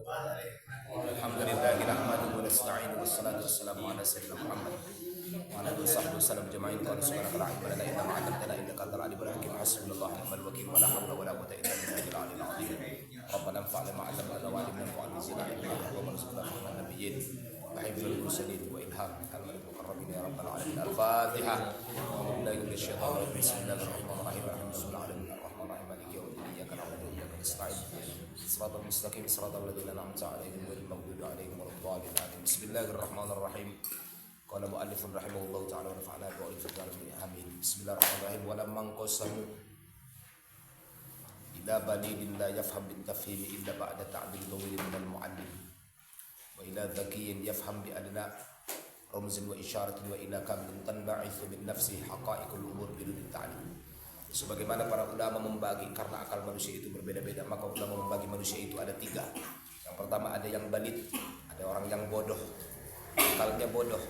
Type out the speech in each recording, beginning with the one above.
Alhamdulillahi nahmaduhu wa nasta'inuhu wassalatu wassalamu ala sayyidina Muhammad wa ala alihi wa sahbihi ajma'in. Qala subhanaka la ilma lana illa ma 'allamtana innaka antal alimul hakim. Hasbunallahu wa ni'mal wakeel wa la hawla wa la quwwata illa billahil aliyyil 'azim. Rabbana anfa'na ma 'allamtana wa 'allimna ma 'allamtana wa warzuqna min nabiyyin wa hifdzal mursalin wa ilham al-malik muqarrabin ya rabbal alamin. Al-Fatihah. Billahi minasyaitonir rajim. Bismillahirrahmanirrahim. Alhamdulillahi rabbil alamin. Maliki yaumiddin. Iyyaka na'budu wa iyyaka nasta'in. Siratal mustaqim siratal ladzina an'amta 'alaihim ghairil maghdubi 'alaihim waladdallin. Amin. Bismillahirrahmanirrahim. Qala mu'allifun rahimahullahu ta'ala wa nafa'ana bi ulumil fiqh. Amin. Bismillahirrahmanirrahim. Wa lamman qasamu ila balidin la yafham bit tafhim illa ba'da ta'dil tawil min al mu'allim wa ila dhakiyin yafham bi adna ramzin wa isyaratin wa ila kamlin tanba'ithu bin nafsi haqa'iqul umur bidun ta'lim. Sebagaimana para ulama membagi, karena akal manusia itu berbeda-beda, maka ulama membagi manusia itu ada tiga. Yang pertama ada yang balid, ada orang yang bodoh, akalnya bodoh.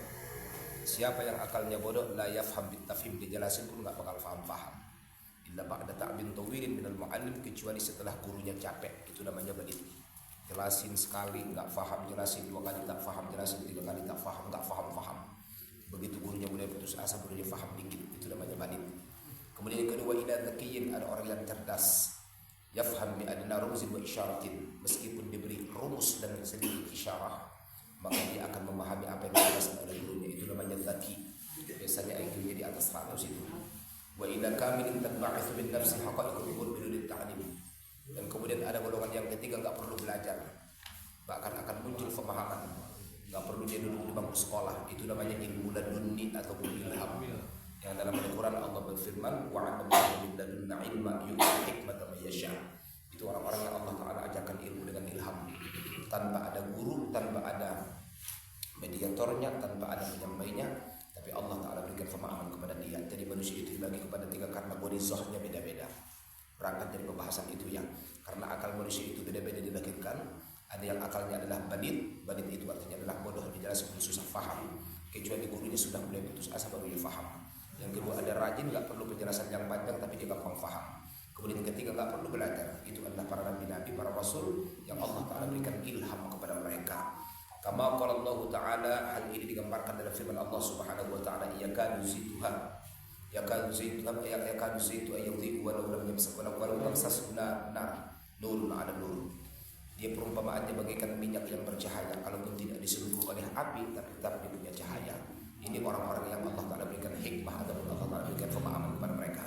Siapa yang akalnya bodoh, la yafham bit tafhim, dijelasin pun nggak bakal paham-paham. Illa ba'da ta'bin tawilin minal mu'allim, kecuali setelah gurunya capek, itu namanya balid. Jelasin sekali nggak paham, jelasin dua kali tak paham, jelasin tiga kali tak paham, nggak paham-paham. Begitu gurunya mulai putus asa, gurunya paham dikit, itu namanya balid. Kemudian yang kedua, ila dhakiyin, ada orang yang cerdas, yafham bi adna rumzin wa isyaratin, meskipun diberi rumus dan sedikit isyarah, maka dia akan memahami apa yang dijelaskan oleh gurunya, itu namanya dhaki. Biasanya IQ-nya di atas 100 itu. Wa ila kamilin tanba'ithu bin nafsi haqa'iqul umur bidun ta'lim. Dan kemudian ada golongan yang ketiga, enggak perlu belajar, bahkan akan muncul pemahaman, enggak perlu dia duduk di bangku sekolah, itu namanya ilmu ladunni ataupun ilham. Yang dalam Al-Quran Allah berfirman, wa'alamu min ladunna ilma yu'til hikmata man yasha. Itu orang-orang yang Allah Ta'ala ajarkan ilmu dengan ilham, tanpa ada guru, tanpa ada mediatornya, tanpa ada penyampainya, tapi Allah Ta'ala berikan pemahaman kepada dia. Jadi manusia itu dibagi kepada tiga karena borizahnya beda-beda. Berangkat dari pembahasan itu ya, karena akal manusia itu beda-beda dilahirkan. Ada yang akalnya adalah badid, badid itu artinya adalah bodoh, dijelaskan susah paham, kecuali gurunya sudah mulai putus asa baru dia paham. Yang kedua ada rajin, nggak perlu penjelasan yang panjang tapi dia gampang paham. Kemudian yang ketiga nggak perlu belajar, itu adalah para nabi-nabi, para rasul yang Allah Ta'ala berikan ilham kepada mereka. Kama qala Allah Ta'ala, hal ini digambarkan dalam firman Allah Subhanahu wa Ta'ala, yakadu zituha ayyudhi'u walau lam yamsashu walau tamsashu nar nurun 'ala nur. Dia perumpamaannya bagaikan minyak yang bercahaya, kalaupun tidak disentuh oleh api tapi tetap dia punya cahaya. Ini orang-orang yang Allah Ta'ala berikan hikmah ataupun Allah Ta'ala berikan pemahaman kepada mereka.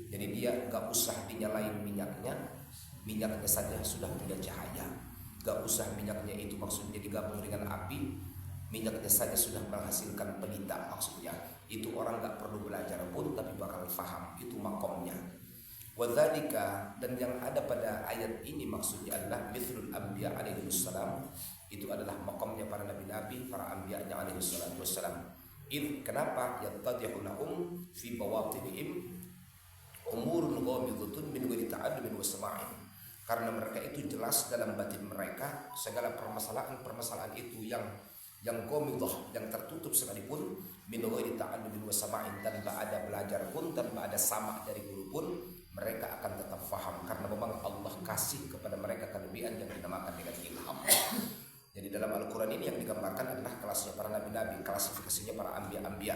Jadi dia gak usah dinyalain minyaknya saja sudah punya cahaya. Gak usah minyaknya itu maksudnya digabung dengan api, minyaknya saja sudah menghasilkan pelita maksudnya. Itu orang gak perlu belajar pun tapi bakal paham, itu makomnya. Wadzalika, dan yang ada pada ayat ini maksudnya adalah mithlul anbiya alaihi wassalam, itu adalah makomnya para nabi-nabi, para anbiya'nya alaihi wassalam. Kenapa yattadihu lahum fi bawatinihim umurun ghamidhatun min ghairi ta'allumin wa sama'in. Karena mereka itu jelas dalam batin mereka segala permasalahan itu yang ghamidhah, yang tertutup sekalipun, min ghairi ta'allumin wa sama'in, tanpa ada belajar pun, tanpa ada sama dari guru pun, mereka akan tetap faham karena memang Allah kasih kepada mereka kelebihan yang dinamakan dengan ilham. Jadi dalam Al-Quran ini yang digambarkan adalah kelasnya para nabi-nabi, klasifikasinya para anbiya-anbiya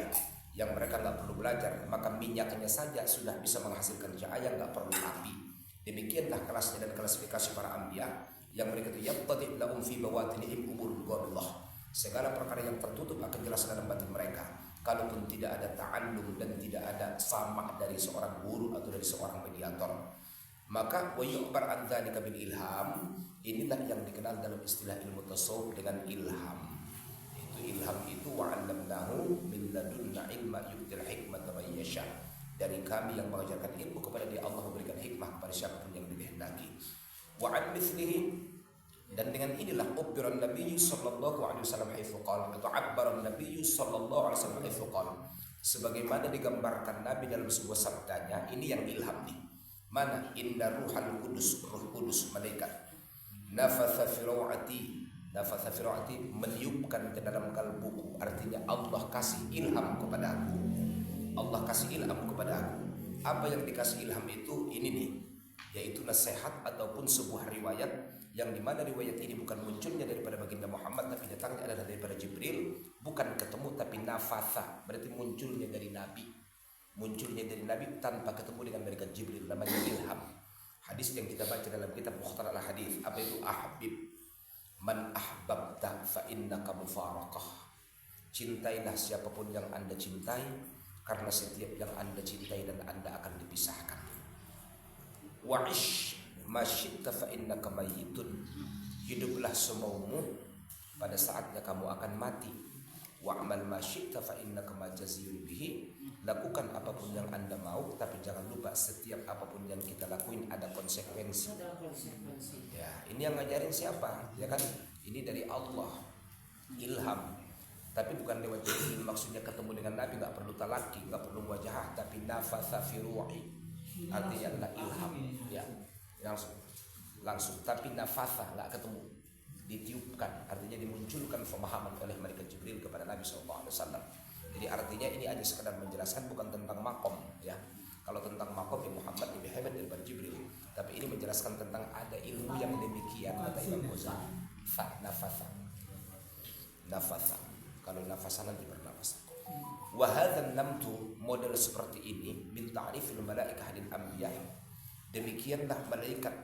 yang mereka nggak perlu belajar, maka minyaknya saja sudah bisa menghasilkan cahaya, nggak perlu api. Demikianlah kelasnya dan klasifikasi para anbiya yang mereka itu yattadi' lahum fi bawatinihim umurul ghamidhah. Segala perkara yang tertutup akan jelas dalam batin mereka, kalaupun tidak ada ta'allum dan tidak ada sama dari seorang guru atau dari seorang mediator. Maka wa yu'bar an dzalika bil ilham, inilah yang dikenal dalam istilah ilmu tasawuf dengan ilham. Itu ilham itu wa 'allamnahu min ladunna ilma yu'til hikmata man yasha. Dari kami yang mengajarkan ilmu kepada dia, Allah memberikan hikmah kepada siapapun yang dikehendaki. Wa 'an mithlihi, dan dengan inilah ubiran Nabi sallallahu alaihi wasallam haitsu qala, atau abbaran Nabi sallallahu alaihi wasallam haitsu qala, sebagaimana digambarkan Nabi dalam sebuah sabdanya, ini yang ilham nih. Mana? Inna ruhal kudus, ruh kudus, malaikat, nafatha fir'ati, meniupkan ke dalam kalbuku. Artinya Allah kasih ilham kepada aku. Allah kasih ilham kepada aku. Apa yang dikasih ilham itu? Ini nih, yaitu nasihat ataupun sebuah riwayat yang dimana riwayat ini bukan munculnya daripada baginda Muhammad tapi datangnya adalah daripada Jibril, bukan ketemu tapi nafatha, berarti munculnya dari Nabi, tanpa ketemu dengan malaikat Jibril, namanya ilham. Hadis yang kita baca dalam kitab Mukhtar al-Hadis, apa itu ahbib man ahbabta fa innaka mufaraqah, cintailah siapapun yang Anda cintai karena setiap yang Anda cintai dan Anda akan dipisahkan. Wa'ish ma syi'ta fa innaka mayyitun, hiduplah semaumu, pada saatnya kamu akan mati. Wa'mal ma syi'ta fa innaka majaziyun bihi, lakukan apapun yang Anda mau, tapi jangan lupa setiap apapun yang kita lakuin ada konsekuensi. Ya, ini yang ngajarin siapa? Ya kan? Ini dari Allah, ilham. Tapi bukan lewat Jibril, maksudnya ketemu dengan Nabi nggak perlu talaki, nggak perlu wajah, tapi nafatha fi ruhi, artinya adalah ilham. Ya, langsung. Tapi nafatha nggak ketemu, ditiupkan, artinya dimunculkan pemahaman oleh malaikat Jibril kepada Nabi SAW. Jadi artinya ini hanya sekedar menjelaskan, bukan tentang makom, ya. Kalau tentang makom, ya Muhammad lebih hebat daripada Jibril. Tapi ini menjelaskan tentang ada ilmu yang demikian, kata Imam Ghazali. Nafatha. Kalau nafasa nanti bernafas. Wa hadzal namtu, model seperti ini, min ta'rifil malaikah lil anbiya. Demikianlah malaikat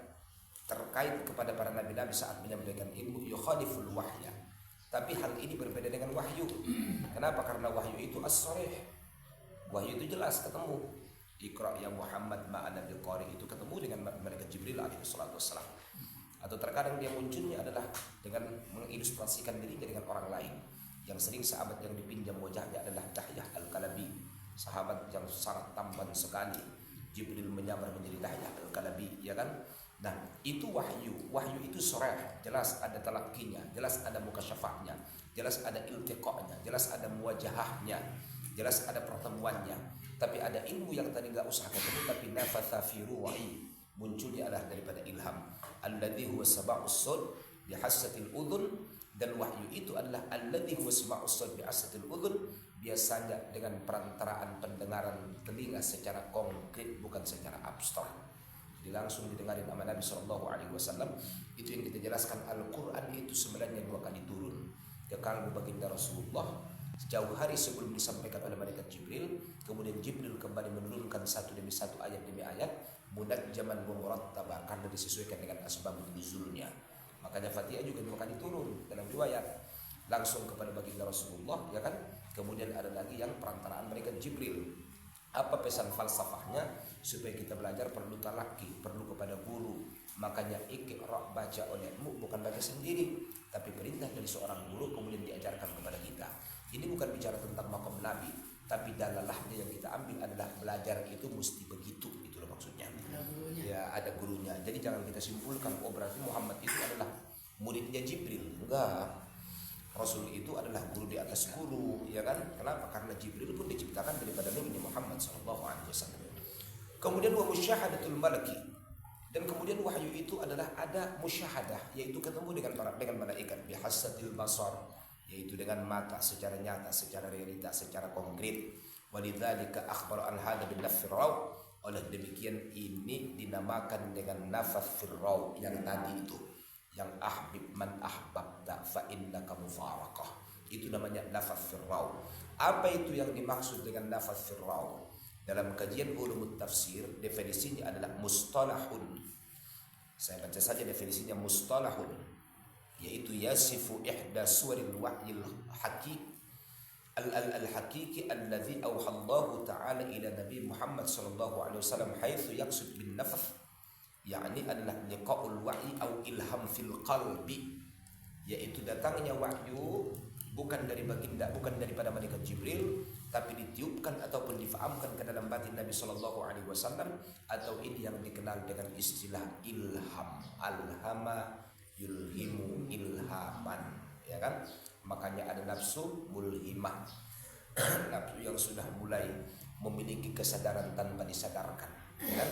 terkait kepada para nabi-nabi saat menyampaikan ilmu, yukhaliful wahya. Tapi hal ini berbeda dengan wahyu. Kenapa? Karena wahyu itu as-sarih. Wahyu itu jelas ketemu. Iqra ya Muhammad ma'ana biqari, itu ketemu dengan malaikat Jibril alaihi salatu wassalam. Atau terkadang dia munculnya adalah dengan mengilustrasikan dirinya dengan orang lain. Yang sering sahabat yang dipinjam wajahnya adalah Dahyah al-Kalabi, sahabat yang sangat tampan sekali. Jibril menyamar menjadi Dahyah al-Kalabi, ya kan? Nah, itu wahyu. Wahyu itu sharih, jelas ada talaqqinya, jelas ada mukasyafahnya, jelas ada iltiqa'nya, jelas ada muwajahahnya, jelas ada pertemuannya. Tapi ada ilmu yang tadi enggak usah ketemu, tapi nafatha fi ruhi, munculnya adalah daripada ilham. Alladzi huwa sab'us sud bihassatil udhun, dan wahyu itu adalah alladzi huwa sab'us sud bihassatil udhun, biasanya dengan perantaraan pendengaran telinga secara konkret, bukan secara abstrak. Jadi langsung didengarin sama Nabi SAW. Itu yang kita jelaskan, Al-Quran itu sebenarnya 2 kali turun ke kalbu baginda Rasulullah jauh hari sebelum disampaikan oleh malaikat Jibril. Kemudian Jibril kembali menurunkan satu demi satu, ayat demi ayat, munajjaman wa murattabah, karena disesuaikan dengan asbabun nuzulnya. Makanya Fatihah juga 2 kali turun dalam riwayat langsung kepada baginda Rasulullah, ya kan? Kemudian ada lagi yang perantaraan malaikat Jibril. Apa pesan falsafahnya? Supaya kita belajar perlu talaki, perlu kepada guru. Makanya iqra, baca olehmu, bukan baca sendiri, tapi perintah dari seorang guru kemudian diajarkan kepada kita. Ini bukan bicara tentang makom Nabi, tapi dalalahnya yang kita ambil adalah belajar itu mesti begitu, itulah maksudnya. Ya, ada gurunya. Jadi jangan kita simpulkan, oh berarti Muhammad itu adalah muridnya Jibril. Enggak. Rasul itu adalah guru di atas guru, ya kan? Kenapa? Karena Jibril pun diciptakan daripada Nabi Muhammad SAW. Kemudian wa musyahadatul malaki, dan kemudian wahyu itu adalah ada musyahadah, yaitu ketemu dengan malaikat bihassatil basar, yaitu dengan mata secara nyata, secara realita, secara konkret. Walidzalika akhbar an hadza bin nafsir, oleh demikian ini dinamakan dengan nafas firraw yang tadi itu, yang ahbib man ahbabta fa innaka mufaraqah, itu namanya nafas firraw. Apa itu yang dimaksud dengan nafas firraw? Dalam kajian ulumut tafsir, definisinya adalah mustalahun. Saya baca saja definisinya, mustalahun, yaitu yasifu ihda suwaril wahyil haqiq al-haqiqi alladhi awha Allah ta'ala ila Nabi Muhammad sallallahu alaihi wasallam haitsu yaqsud bin nafas, yakni adalah liqa'ul wahyi au ilham fil qalbi, yaitu datangnya wahyu bukan dari baginda, bukan daripada malaikat Jibril, tapi ditiupkan ataupun difahamkan ke dalam batin Nabi sallallahu alaihi wasallam, atau ini yang dikenal dengan istilah ilham. Alhama yulhimu ilhaman, ya kan? Makanya ada nafsu mulhimah, nafsu yang sudah mulai memiliki kesadaran tanpa disadarkan, ya kan?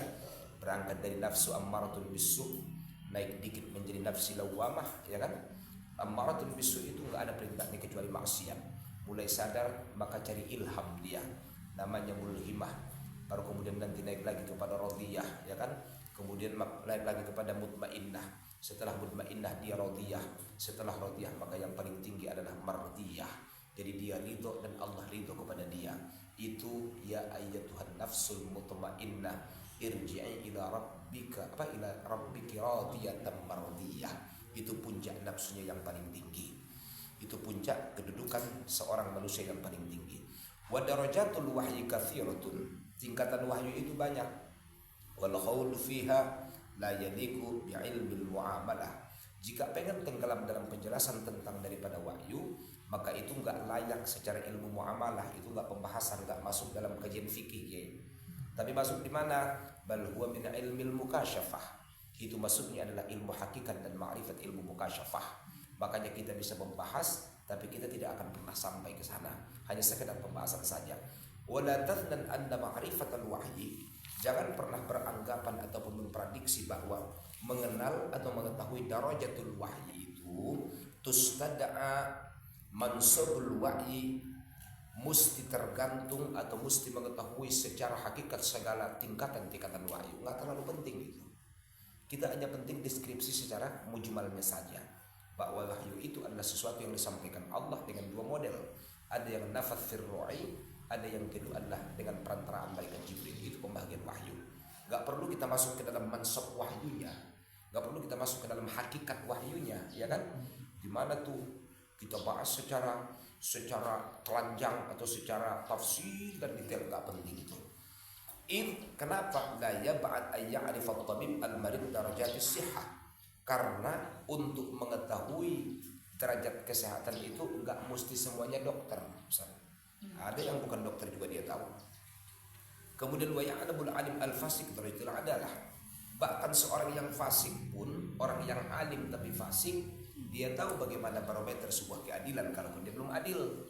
Berangkat dari nafsu ammaratun bisu, naik dikit menjadi nafsi lawamah, ya kan? Ammaratun bisu itu enggak ada perintahnya kecuali maksiat. Mulai sadar maka cari ilham dia, namanya mulhimah. Baru kemudian nanti naik lagi kepada radiyah, ya kan? Kemudian naik lagi kepada mutmainnah. Setelah mutmainnah dia radiyah. Setelah radiyah maka yang paling tinggi adalah mardiyah. Jadi dia ridho dan Allah ridho kepada dia. Itu ya ayyatuhan nafsul mutmainnah irji'i ila rabbika ila rabbiki radiyatan mardiyah. Itu puncak nafsunya yang paling tinggi. Itu puncak kedudukan seorang manusia yang paling tinggi. Wa darajatul wahyi katsiratun. Tingkatan wahyu itu banyak. Wal khawlu fiha la yaliku bi ilmil muamalah. Jika pengen tenggelam dalam penjelasan tentang daripada wahyu, maka itu enggak layak secara ilmu muamalah, itu enggak pembahasan, enggak masuk dalam kajian fikih ya. Tapi masuk di mana? Bal huwa min ilmil mukasyafah. Itu masuknya adalah ilmu hakikat dan ma'rifat ilmu mukasyafah. Makanya kita bisa membahas, tapi kita tidak akan pernah sampai ke sana. Hanya sekedar pembahasan saja. Wala tadnan anna ma'rifatal wahyi. Jangan pernah beranggapan ataupun memprediksi bahwa mengenal atau mengetahui darajatul wahyi itu tustada'a mansubul wahyi, mesti tergantung atau mesti mengetahui secara hakikat segala tingkatan-tingkatan wahyu. Enggak terlalu penting itu. Kita hanya penting deskripsi secara mujmalnya saja, bahwa wahyu itu adalah sesuatu yang disampaikan Allah dengan dua model. Ada yang nafath fir ru'i, ada yang kedua adalah dengan perantaraan malaikat Jibril. Itu pembagian wahyu. Gak perlu kita masuk ke dalam mansab wahyunya, gak perlu kita masuk ke dalam hakikat wahyunya, ya kan? Dimana tuh kita bahas secara telanjang atau secara tafsir dan detail, gak penting itu. Kenapa? La yab'ad ay ya'rifa tabib al-marid darajatis sihah. Karena untuk mengetahui derajat kesehatan itu enggak mesti semuanya dokter. Ada yang bukan dokter juga dia tahu. Kemudian wa ya'lamul alim al-fasik darajatul adalah. Bahkan seorang yang fasik pun, orang yang alim tapi fasik, dia tahu bagaimana barometer sebuah keadilan kalaupun dia belum adil.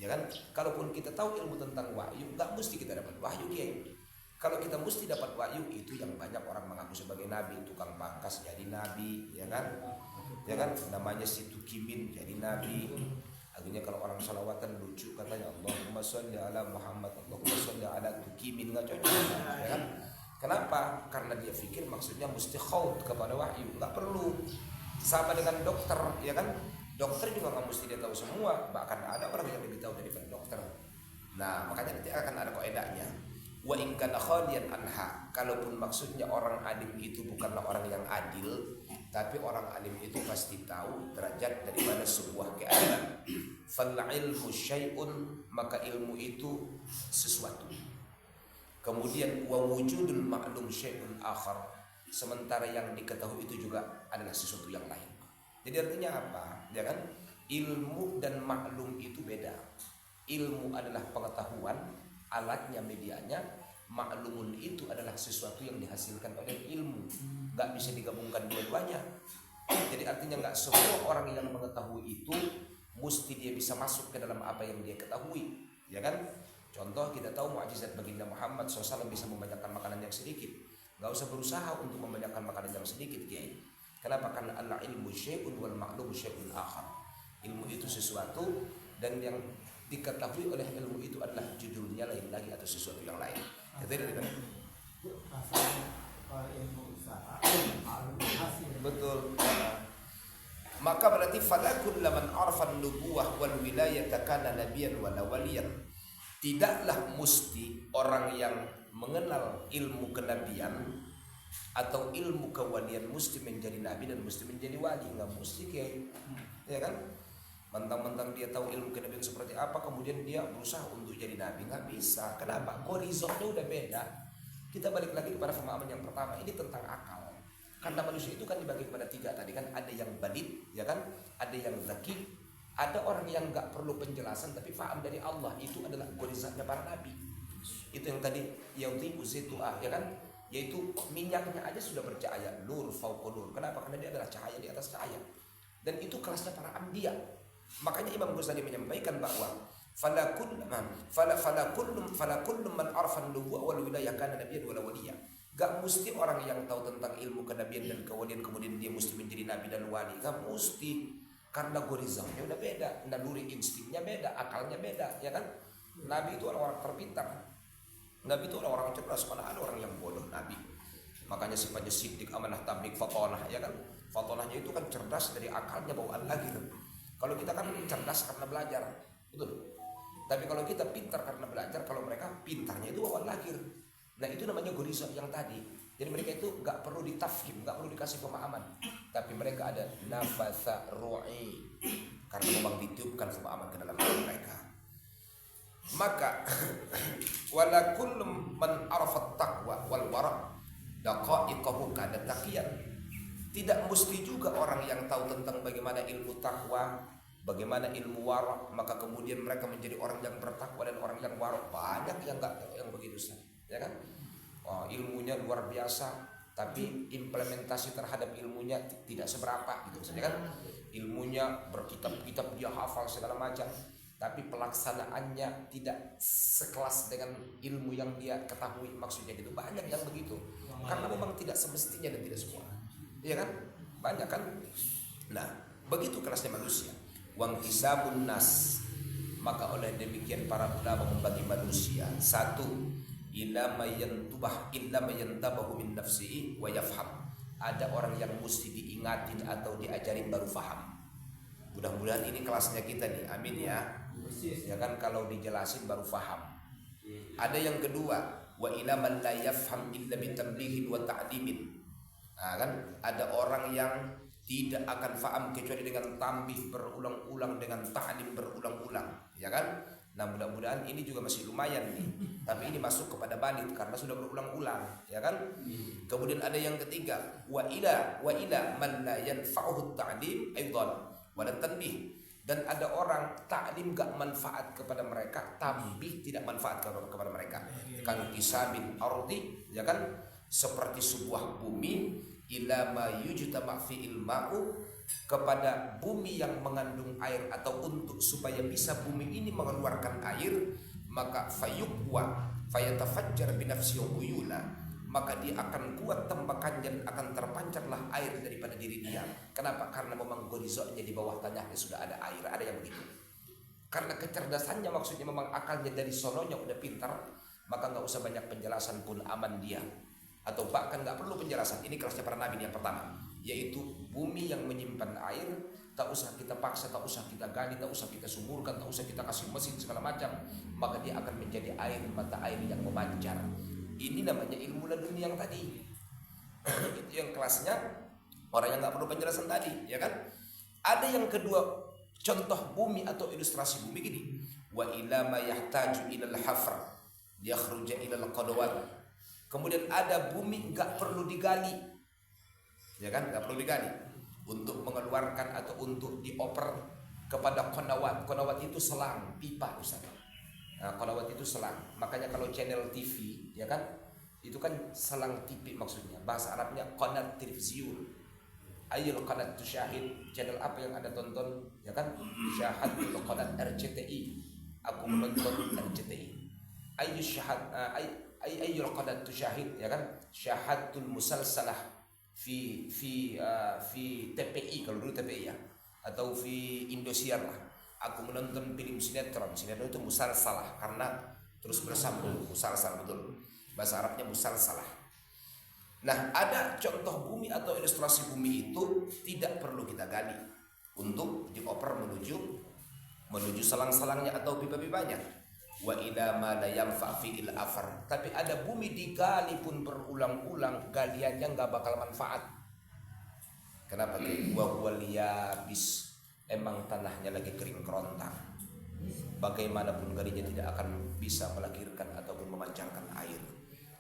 Ya kan? Kalaupun kita tahu ilmu tentang wahyu, enggak mesti kita dapat wahyu, Kiai. Kalau kita mesti dapat wahyu, itu yang banyak orang mengaku sebagai nabi, tukang pangkas jadi nabi, ya kan? Ya kan? Namanya si Tukimin jadi nabi. Akhirnya kalau orang salawatan lucu katanya Allahumma sholli ala Muhammad, Allahumma sholli ala Tukimin, nggak cocok, ya kan? Kenapa? Karena dia pikir maksudnya mesti khaut kepada wahyu, nggak perlu. Sama dengan dokter, ya kan? Dokter juga nggak mesti dia tahu semua, bahkan ada orang yang lebih tahu daripada dokter. Nah, makanya nanti akan ada kaidahnya. Wa in kana khaliyan anha, kalaupun maksudnya orang alim itu bukanlah orang yang adil, tapi orang alim itu pasti tahu derajat daripada sebuah keadilan. Fal ilmu syai'un, maka ilmu itu sesuatu. Kemudian wa wujudul ma'lum syai'un akhar, sementara yang diketahui itu juga adalah sesuatu yang lain. Jadi artinya apa? Ya kan? Ilmu dan maklum itu beda. Ilmu adalah pengetahuan, alatnya, medianya. Maklumun itu adalah sesuatu yang dihasilkan oleh ilmu, nggak bisa digabungkan dua-duanya. Jadi artinya nggak semua orang yang mengetahui itu mesti dia bisa masuk ke dalam apa yang dia ketahui, ya kan? Contoh kita tahu mukjizat baginda Muhammad SAW bisa membanyakkan makanan yang sedikit. Nggak usah berusaha untuk membanyakkan makanan yang sedikit, Kiai. Kenapa? Karena al ilmu syai'un wal ma'lum syai'un akhar. Ilmu itu sesuatu dan yang diketahui oleh ilmu itu adalah judulnya lain lagi atau sesuatu yang lain. Betul. Maka berarti falakul laman arfan nubuwah wal wilayata kana nabiyan wala waliyan. Tidaklah mesti orang yang mengenal ilmu kenabian atau ilmu kewalian mesti menjadi nabi dan mesti menjadi wali. Enggak mesti, Kiai. Ya kan? Mentang-mentang dia tahu ilmu kenabian seperti apa, kemudian dia berusaha untuk jadi nabi, nggak bisa. Kenapa? Horizonnya udah beda. Kita balik lagi kepada pemahaman yang pertama, ini tentang akal. Karena manusia itu kan dibagi kepada tiga tadi kan, ada yang balid, ya kan? Ada yang zaki, ada orang yang nggak perlu penjelasan tapi paham dari Allah. Itu adalah horizonnya para nabi. Itu yang tadi yautibu zitu'ah, ya kan? Yaitu minyaknya aja sudah bercahaya, nur fauqa nur. Kenapa? Karena dia adalah cahaya di atas cahaya. Dan itu kelasnya para anbiya. Makanya Imam Ghazali menyampaikan bahwa falakullu man arfa an-nubuwah wal wilayah kana nabiyyan wala waliya. Gak mesti orang yang tahu tentang ilmu kenabian dan kewalian kemudian dia mesti menjadi nabi dan wali. Gak mesti, karena gorizamnya udah beda, naluri instingnya beda, akalnya beda, ya kan? Nabi itu orang-orang terpintar, nabi itu orang-orang cerdas, mana ada orang yang bodoh nabi. Makanya sifatnya siddiq, amanah, tabligh, fatonah, ya kan? Fatonahnya itu kan cerdas dari akalnya, bawaan lahir. Kalau kita kan cerdas karena belajar, betul. Tapi kalau kita pintar karena belajar, kalau mereka pintarnya itu bawaan lahir. Nah itu namanya gorizo yang tadi. Jadi mereka itu nggak perlu ditafhim, nggak perlu dikasih pemahaman, tapi mereka ada nafasa ru'i, karena memang ditiupkan pemahaman ke dalam hati mereka. Maka wala kullu man arafa taqwa wal wara' daqa'iqahu kada taqiyan. Tidak mesti juga orang yang tahu tentang bagaimana ilmu takwa, bagaimana ilmu wara', maka kemudian mereka menjadi orang yang bertakwa dan orang yang wara'. Banyak yang enggak yang begitu, ya kan? Ilmunya luar biasa, tapi implementasi terhadap ilmunya tidak seberapa gitu saja kan. Ilmunya berkitab-kitab dia hafal segala macam, tapi pelaksanaannya tidak sekelas dengan ilmu yang dia ketahui, maksudnya gitu. Banyak yang begitu, karena memang tidak semestinya dan tidak semua, iya kan? Banyak kan. Nah begitu kelasnya manusia. Wangkisabun nas, maka oleh demikian para ulama membagi manusia satu, illa mayantabahu min nafsihi wa yafham. Ada orang yang mesti diingatin atau diajarin baru faham. Mudah-mudahan ini kelasnya kita nih, amin ya. Ya kan, kalau dijelasin baru faham. Ada yang kedua, wa ila man la yafham illa bitambihin wa ta'limin. Nah, kan ada orang yang tidak akan faham kecuali dengan tambih berulang-ulang, dengan ta'lim berulang-ulang, ya kan? Nah mudah-mudahan ini juga masih lumayan nih. Tapi ini masuk kepada balit karena sudah berulang-ulang, ya kan? Kemudian ada yang ketiga, wa ila man la yanfa'uhu ta'lim aidan wa tanbih. Dan ada orang ta'lim gak manfaat kepada mereka, tambih tidak manfaat kepada mereka. Kan kisabil ardi, ya kan? Seperti sebuah bumi, ila ma yujtama fi ilma'u, kepada bumi yang mengandung air, atau untuk supaya bisa bumi ini mengeluarkan air, maka fayuqwa fayatafajjar binafsi uyula, maka dia akan kuat tembakannya dan akan terpancarlah air daripada diri dia. Kenapa? Karena memang gorizonya di bawah tanahnya sudah ada air. Ada yang begitu. Karena kecerdasannya, maksudnya memang akalnya dari sononya udah pintar, maka nggak usah banyak penjelasan pun aman dia. Atau bahkan nggak perlu penjelasan. Ini kelasnya para nabi yang pertama, yaitu bumi yang menyimpan air, tak usah kita paksa, tak usah kita gali, tak usah kita suburkan, tak usah kita kasih mesin segala macam, maka dia akan menjadi air, mata air yang memancar. Ini namanya ilmu laduni yang tadi. Itu yang kelasnya orang yang nggak perlu penjelasan tadi, ya kan? Ada yang kedua, contoh bumi atau ilustrasi bumi gini, wa ila ma yahtaju ila al-hafr yakhruja ila al-qadawat. Kemudian ada bumi nggak perlu digali, ya kan? Nggak perlu digali untuk mengeluarkan atau untuk dioper kepada konawat. Konawat itu selang pipa, Ustaz. Nah, konawat itu selang. Makanya kalau channel TV, ya kan, itu kan selang TV maksudnya. Bahasa Arabnya qanat televisiun. Ayul qanat tusyahid. Channel apa yang Anda tonton, ya kan? Syahadul qanat RCTI. Aku menonton RCTI. Ayul syahad ayyul qanat tusyahid, ya kan? Syahadul musalsalah fi TPI, kalau dulu TPI ya, atau fi Indosiar lah. Aku menonton film sinetron itu musalsalah karena terus bersambung, musalsal, betul. Bahasa Arabnya musalsalah. Nah, ada contoh bumi atau ilustrasi bumi itu tidak perlu kita gali untuk dioper menuju selang-selangnya atau pipa-pipanya. Wa ila ma la yanfa fi'il afar. Tapi ada bumi digali pun berulang-ulang, galiannya nggak bakal manfaat. Kenapa? Wa huwal yabis. Emang tanahnya lagi kering kerontang. Bagaimanapun galinya tidak akan bisa melahirkan ataupun memancarkan air.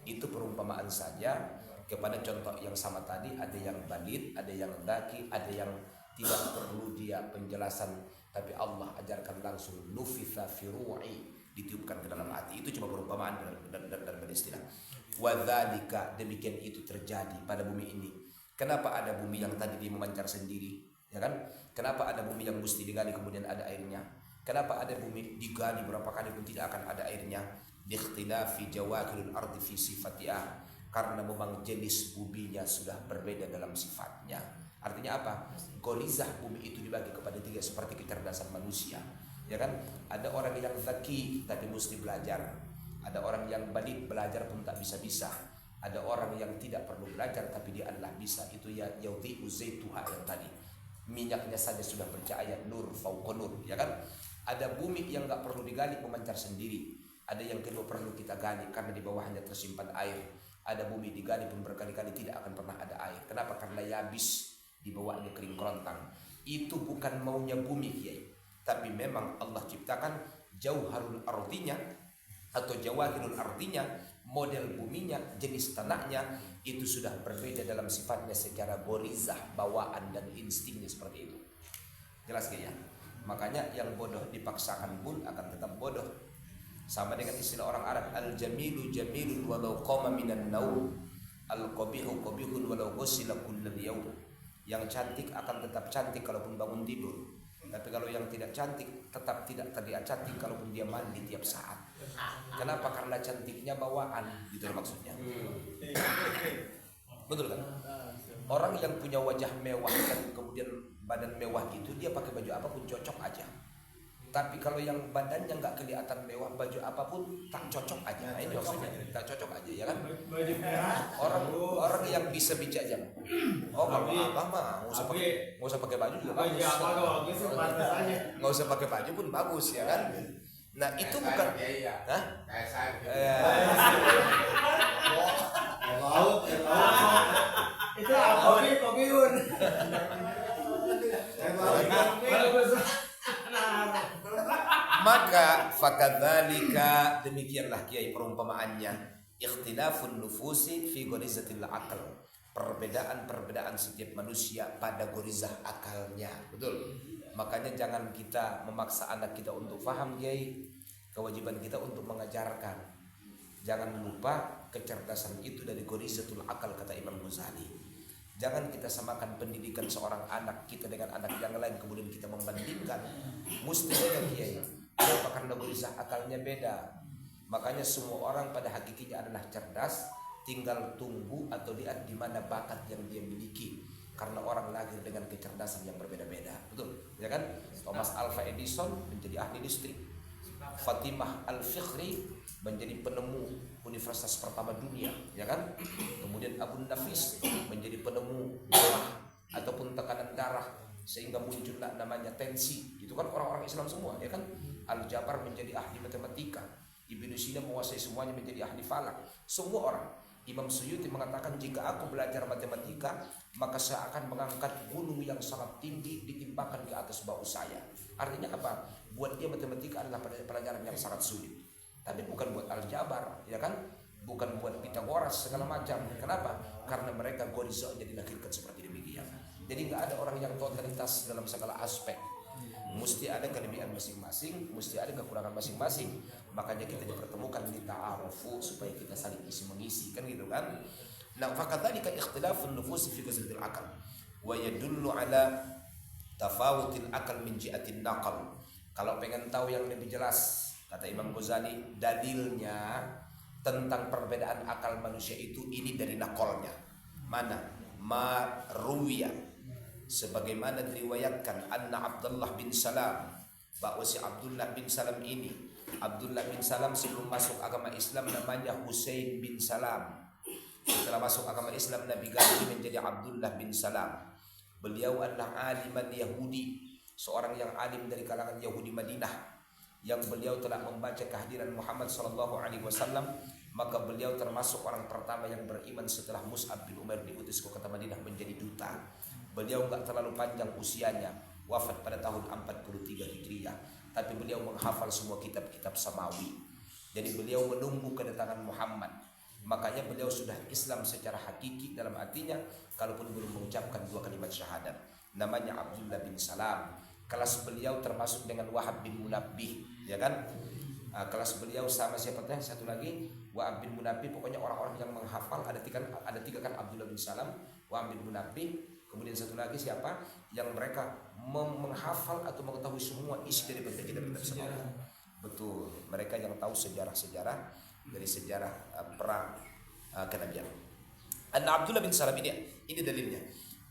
Itu perumpamaan saja kepada contoh yang sama tadi. Ada yang balit, ada yang daki, ada yang tidak perlu dia penjelasan, tapi Allah ajarkan langsung, nufitha fi ru'i, ditiupkan ke dalam hati. Itu cuma perumpamaan dan istilah. Wadzalika, demikian itu terjadi pada bumi ini. Kenapa ada bumi yang tadi dia memancar sendiri, ya kan? Kenapa ada bumi yang mesti digali kemudian ada airnya? Kenapa ada bumi digali berapa kali pun tidak akan ada airnya? Biikhtilafi jawahirul ardi fi sifatiha, karena memang jenis buminya sudah berbeda dalam sifatnya. Artinya apa? Gorizah bumi itu dibagi kepada tiga seperti kecerdasan manusia, ya kan? Ada orang yang zaki tapi mesti belajar. Ada orang yang balit, belajar pun tak bisa-bisa. Ada orang yang tidak perlu belajar tapi dia adalah bisa. Itu ya yudhi'u zaituha yang tadi. Minyaknya saja sudah bercahaya, nur fauqa nur, ya kan? Ada bumi yang nggak perlu digali memancar sendiri. Ada yang kedua perlu kita gali karena di bawahnya tersimpan air. Ada bumi digali pun berkali-kali tidak akan pernah ada air. Kenapa? Karena yabis, di bawahnya kering kerontang. Itu bukan maunya bumi, Kiai. Tapi memang Allah ciptakan jauharul ardinya atau jawahirul ardinya, model buminya, jenis tanahnya itu sudah berbeda dalam sifatnya secara gorizah, bawaan dan instingnya seperti itu. Jelas gak ya? Makanya yang bodoh dipaksakan pun akan tetap bodoh. Sama dengan istilah orang Arab, al-jamilu jamilun walau qama minan naum, al-qabihu qabihun walau ghusila kullal yawm. Yang cantik akan tetap cantik kalaupun bangun tidur. Tapi kalau yang tidak cantik tetap tidak terlihat cantik kalaupun dia mandi tiap saat. Kenapa? Karena cantiknya bawaan, gitu maksudnya. Betul kan? Orang yang punya wajah mewah dan kemudian badan mewah itu, dia pakai baju apapun cocok aja. Tapi kalau yang badannya nggak kelihatan mewah, baju apapun tak cocok aja. Nah, ini maksudnya tak cocok aja, ya kan? Orang yang bisa bijak jam. Oh, kalau abang mah nggak usah pakai baju juga bagus. Nggak usah pakai baju pun bagus, ya kan? Nah itu bukan. Hah? Itu kopiun. Maka fakadzalika, demikianlah Kiai perumpamaannya, ikhtilafun nufusi fi ghorizatil aql. Perbedaan setiap manusia pada gorizah akalnya. Betul. Makanya jangan kita memaksa anak kita untuk paham, Kiai. Kewajiban kita untuk mengajarkan. Jangan lupa kecerdasan itu dari gorizatul akal, kata Imam Ghazali. Jangan kita samakan pendidikan seorang anak kita dengan anak yang lain kemudian kita membandingkan. Mestinya, Kiai. Kenapa? Karena gorizah akalnya beda. Makanya semua orang pada hakikatnya adalah cerdas, tinggal tunggu atau lihat di mana bakat yang dia miliki. Karena orang lahir dengan kecerdasan yang berbeda-beda, betul, ya kan? Thomas Alva Edison menjadi ahli listrik, Fatimah Al-Fikhri menjadi penemu universitas pertama dunia, ya kan? Kemudian Abu Nafis menjadi penemu darah ataupun tekanan darah sehingga muncullah namanya tensi. Itu kan orang-orang Islam semua, ya kan? Al-Jabar menjadi ahli matematika, Ibnu Sina menguasai semuanya menjadi ahli falak. Semua orang. Imam Suyuti mengatakan, jika aku belajar matematika, maka saya akan mengangkat gunung yang sangat tinggi ditimpakan ke atas bahu saya. Artinya apa? Buat dia matematika adalah pelajaran yang sangat sulit. Tapi bukan buat Al-Jabar, ya kan? Bukan buat Pitagoras segala macam. Kenapa? Karena mereka gorizahnya dilahirkan seperti demikian. Jadi nggak ada orang yang totalitas dalam segala aspek. Mesti ada kelebihan masing-masing, mesti ada kekurangan masing-masing. Makanya kita dipertemukan di ta'arufu supaya kita saling isi mengisi, kan gitu kan? Nah, fakadzalika ikhtilafun nufus fi ghazwatil aql wa yadullu ala tafawutil aql min ji'atin naql. Kalau pengen tahu yang lebih jelas, kata Imam Ghazali, dalilnya tentang perbedaan akal manusia itu ini dari naqalnya. Mana? Ma ruwiya, sebagaimana diriwayatkan anna Abdullah bin Salam, bahwa si Abdullah bin Salam ini, Abdullah bin Salam sebelum masuk agama Islam namanya Husain bin Salam. Setelah masuk agama Islam Nabi ganti menjadi Abdullah bin Salam. Beliau adalah aliman Yahudi, seorang yang alim dari kalangan Yahudi Madinah, yang beliau telah membaca kehadiran Muhammad SAW. Maka beliau termasuk orang pertama yang beriman setelah Mus'ab bin Umair diutus ke kota Madinah menjadi duta. Beliau enggak terlalu panjang usianya, wafat pada tahun 43 Hijriah, tapi beliau menghafal semua kitab-kitab samawi. Jadi beliau menunggu kedatangan Muhammad. Makanya beliau sudah Islam secara hakiki, dalam artinya kalaupun belum mengucapkan dua kalimat syahadat. Namanya Abdullah bin Salam. Kelas beliau termasuk dengan Wahab bin Munabbih, ya kan? Kelas beliau sama siapa teh? Satu lagi Wahab bin Munabbih. Pokoknya orang-orang yang menghafal ada tiga kan, Abdullah bin Salam, Wahab bin Munabbih, kemudian satu lagi siapa? Yang mereka menghafal atau mengetahui semua isi dari kitab-kitab samawi. Betul, mereka yang tahu sejarah-sejarah dari sejarah perang kenabian. Anna Abdullah bin Salam ini dalilnya.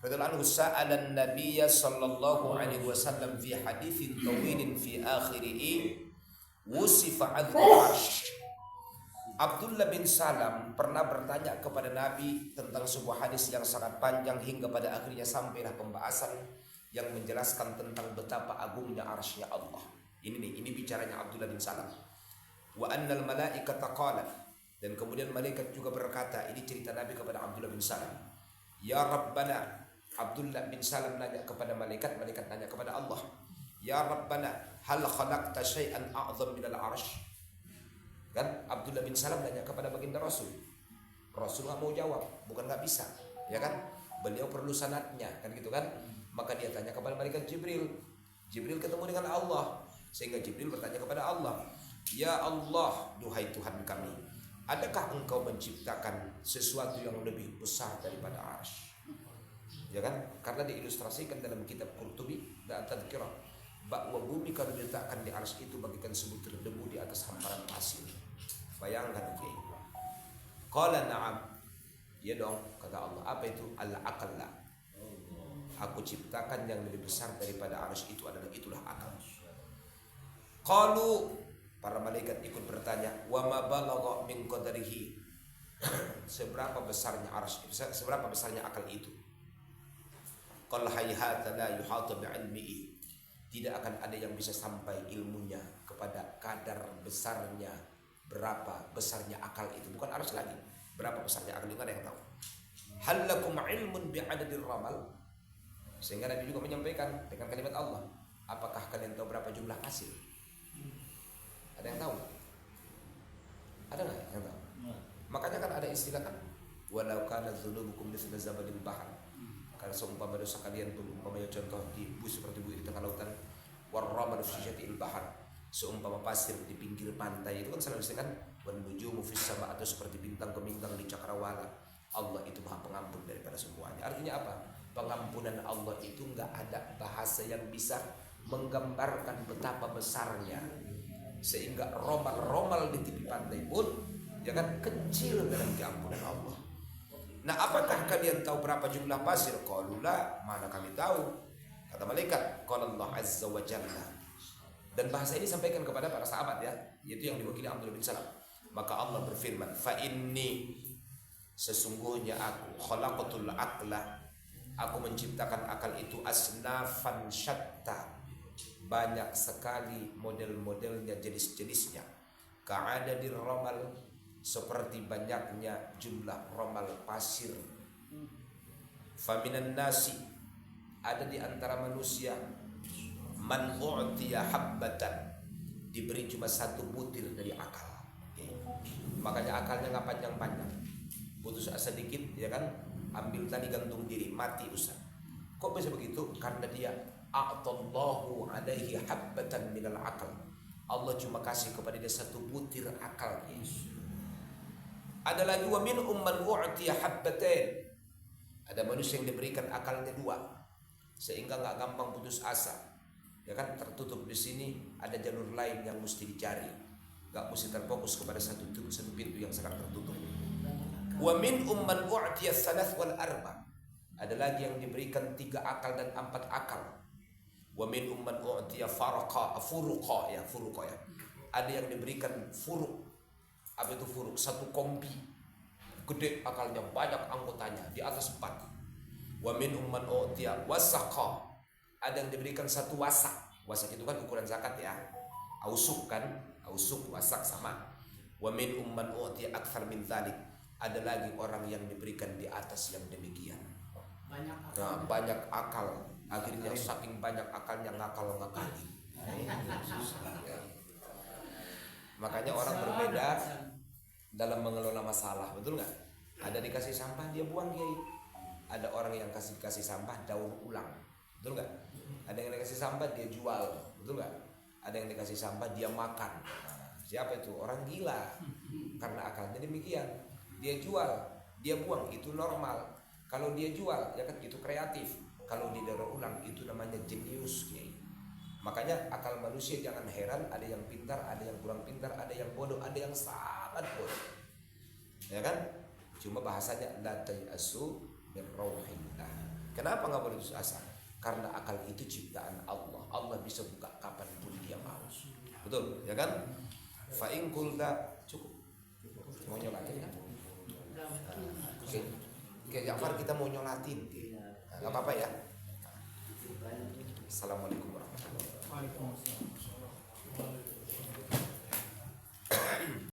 Radhiyallahu anhu sa'ala an-nabiy sallallahu alaihi wasallam fi haditsin tawilin fi akhirih wusifa 'adl arsh Abdullah bin Salam pernah bertanya kepada Nabi tentang sebuah hadis yang sangat panjang hingga pada akhirnya sampailah pembahasan yang menjelaskan tentang betapa agungnya arsy-Nya Allah. Ini bicaranya Abdullah bin Salam. Wa annal malaikata qalat, dan kemudian malaikat juga berkata, ini cerita Nabi kepada Abdullah bin Salam. Ya Rabbana, Abdullah bin Salam nanya kepada malaikat, malaikat nanya kepada Allah. Ya Rabbana, hal khalaqta syai'an a'zam minal arsy? Kan Abdullah bin Salam nanya kepada baginda Rasul. Rasul nggak mau jawab, bukan nggak bisa, ya kan? Beliau perlu sanadnya, kan gitu kan? Maka dia tanya kepada malaikat Jibril. Jibril ketemu dengan Allah, sehingga Jibril bertanya kepada Allah, Ya Allah, duhai Tuhan kami, adakah engkau menciptakan sesuatu yang lebih besar daripada arsy? Ya kan? Karena diilustrasikan dalam kitab Qurtubi dan Tadhkirah bahwa bumi kalau diletakkan di arsy itu bagikan sebutir debu di atas hamparan pasir. Bayangkan Kiai. Qala na'am. Ya dong, kata Allah. Apa itu? Al-aqalla. Aku ciptakan yang lebih besar daripada arsy itu itulah akal. Qalu, para malaikat ikut bertanya, wa ma balagha min qadarihi. Seberapa besarnya arsy, seberapa besarnya akal itu? Qal hayhata la yuhata bi'ilmihi. Tidak akan ada yang bisa sampai ilmunya kepada kadar besarnya, berapa besarnya akal itu. Bukan arsy lagi, berapa besarnya akal itu ada yang tahu. Hal lakum ilmun bi'adadir ramal. Sehingga Nabi juga menyampaikan dengan kalimat Allah, apakah kalian tahu berapa jumlah pasir? Ada yang tahu? Ada nggak yang tahu? Makanya kan ada istilah kan, walau kana dzunubukum mithla zabadil bahr. Kalau seumpama dosa kalian pun umpamanya contoh di bus seperti buih di tengah lautan, warramal fi syatil bahr, seumpama pasir di pinggir pantai, itu kan selalu disebutkan wan nujumu fis sama, atau seperti bintang-bintang di cakrawala. Allah itu Maha Pengampun daripada semuanya. Artinya apa? Pengampunan Allah itu nggak ada bahasa yang bisa menggambarkan betapa besarnya, sehingga romal-romal di tepi pantai pun ya kan kecil dalam keampunan Allah. Nah, apakah kalian tahu berapa jumlah pasir? Qalu la, mana kami tahu. Kata malaikat, qala Allah azza wa jalla. Dan bahasa ini disampaikan kepada para sahabat ya, yaitu yang diwakili Abdullah bin Salam. Maka Allah berfirman, fa inni, sesungguhnya aku khalaqatul aqla, aku menciptakan akal itu asnafan syatta, banyak sekali model-modelnya, jenis-jenisnya. Ka'adadir ramal, seperti banyaknya jumlah romal pasir. Faminan nasi, ada di antara manusia, man u'tiya habbatan, diberi cuma satu butir dari akal. Makanya akalnya nggak panjang-panjang, putus asa dikit ya kan, ambil tadi gantung diri, mati Ustaz. Kok bisa begitu? Karena dia a'tallahu alaihi habbatan minal akal, Allah cuma kasih kepada dia satu butir akal. Ada lagi wa min umman u'tiya habbatain, ada manusia yang diberikan akalnya dua, sehingga nggak gampang putus asa. Ya kan, tertutup di sini, ada jalur lain yang mesti dicari, nggak mesti terfokus kepada satu pintu yang sangat tertutup. Wa min umman u'tiya thalath wal arba, ada lagi yang diberikan 3 akal dan 4 akal. Wa min umman u'tiya furuqa ya, ada yang diberikan furuk. Apa itu furuk? Satu kompi gede, akalnya banyak anggotanya, di atas 4. Wa min umman u'tiya wasaqa, ada yang diberikan satu wasak. Wasak itu kan ukuran zakat ya, ausuk kan, ausuk wasak sama. Wa min umman u'tiya akthar min dzalik, ada lagi orang yang diberikan di atas yang demikian. Banyak akal, akhirnya saking banyak akalnya ngakal-ngakali. Makanya orang berbeda dalam mengelola masalah, betul nggak? Ada dikasih sampah dia buang Kiai, ada orang yang kasih sampah daur ulang, betul nggak? Ada yang dikasih sampah dia jual, betul nggak? Ada yang dikasih sampah dia makan. Nah, siapa itu? Orang gila, karena akalnya demikian. Dia jual, dia buang, itu normal. Kalau dia jual, ya kan itu kreatif. Kalau dia daur ulang, itu namanya jenius Kiai. Makanya akal manusia jangan heran, ada yang pintar, ada yang kurang pintar, ada yang bodoh, ada yang sangat bodoh. Ya kan? Cuma bahasanya la tayasu min rauhillah. Kenapa nggak boleh putus asa? Karena akal itu ciptaan Allah. Allah bisa buka kapanpun dia mau. Betul, ya kan? Fa in qulta, cukup. Mau nyolatin kan? Oke. Oke, Ja'far kita mau nyolatin. Nggak apa-apa ya. Assalamualaikum.